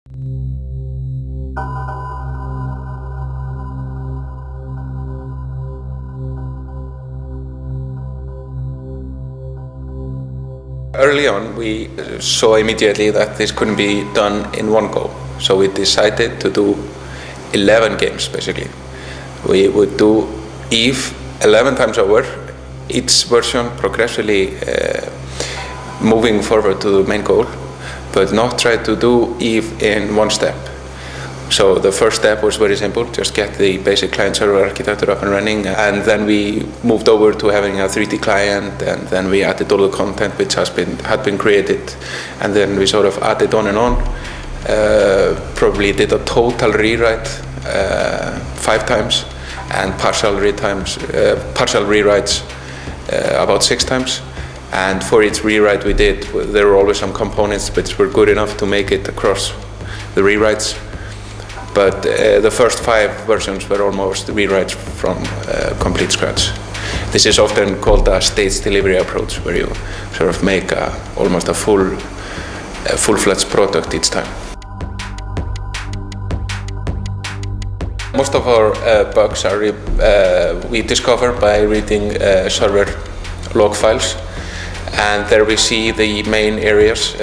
Early on, we saw immediately that this couldn't be done in one go. So we decided to do 11 games, basically. We would do EVE 11 times over, each version progressively moving forward to the main goal, but not try to do EVE in one step. So the first step was very simple, just get the basic client-server architecture up and running, and then we moved over to having a 3D client, and then we added all the content which had been created, and then we sort of added on and on. Probably did a total rewrite 5 times, and partial rewrites about 6 times. And for each rewrite we did, there were always some components which were good enough to make it across the rewrites. But the first 5 versions were almost rewrites from complete scratch. This is often called a stage delivery approach, where you sort of make almost a full-fledged product each time. Most of our bugs are we discover by reading server log files, and there we see the main areas.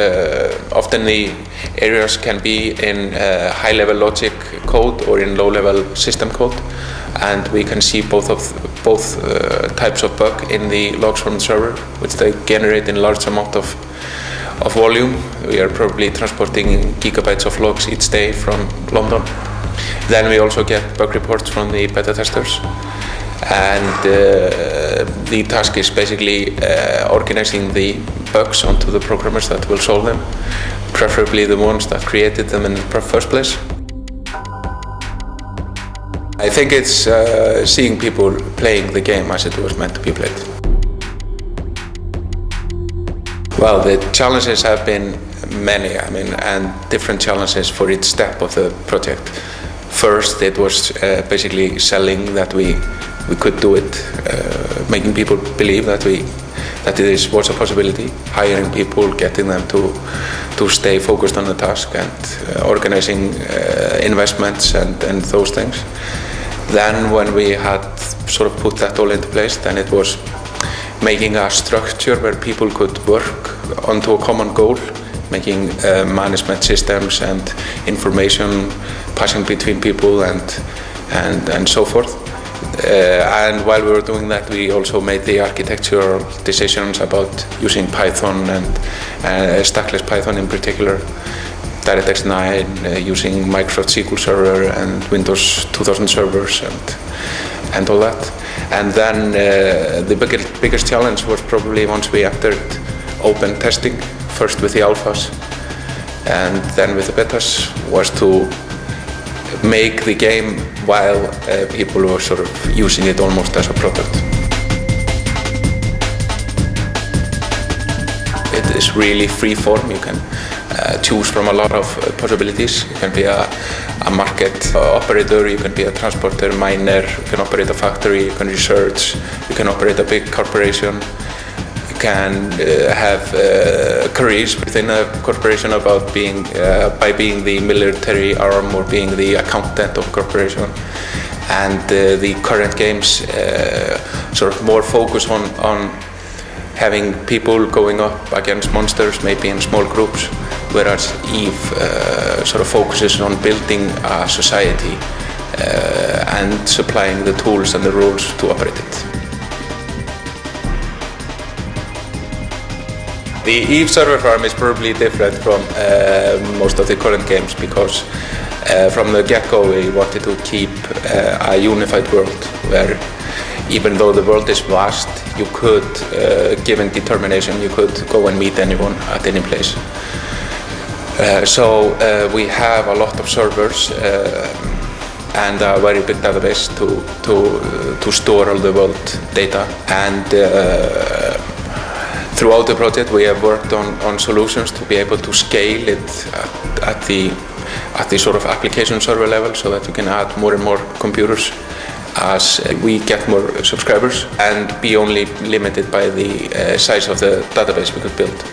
Often the areas can be in high-level logic code or in low-level system code, and we can see both types of bug in the logs from the server, which they generate in large amount of volume. We are probably transporting gigabytes of logs each day from London. Then we also get bug reports from the beta testers, and the task is basically organizing the bugs onto the programmers that will solve them, preferably the ones that created them in the first place. I think it's seeing people playing the game as it was meant to be played. Well, the challenges have been many, and different challenges for each step of the project. First, it was basically selling that we could do it, making people believe that this was a possibility, hiring people, getting them to stay focused on the task, and organizing investments and those things. Then when we had sort of put that all into place, then it was making a structure where people could work onto a common goal, making management systems and information passing between people and so forth. And while we were doing that, we also made the architectural decisions about using Python and stackless Python in particular, DirectX 9, using Microsoft SQL Server and Windows 2000 servers and all that. And then the biggest challenge was probably once we entered open testing, first with the alphas and then with the betas, was to make the game while people were sort of using it almost as a product. It is really free form. You can choose from a lot of possibilities. You can be a market operator, you can be a transporter, miner, you can operate a factory, you can research, you can operate a big corporation. You can have careers within a corporation about by being the military arm or being the accountant of a corporation. And the current games sort of more focus on having people going up against monsters, maybe in small groups, whereas EVE sort of focuses on building a society and supplying the tools and the rules to operate it. The EVE server farm is probably different from most of the current games because from the get-go we wanted to keep a unified world where even though the world is vast, you could, given determination, you could go and meet anyone at any place. So we have a lot of servers and a very big database to store all the world data. And throughout the project we have worked on solutions to be able to scale it at the sort of application server level so that we can add more and more computers as we get more subscribers and be only limited by the size of the database we could build.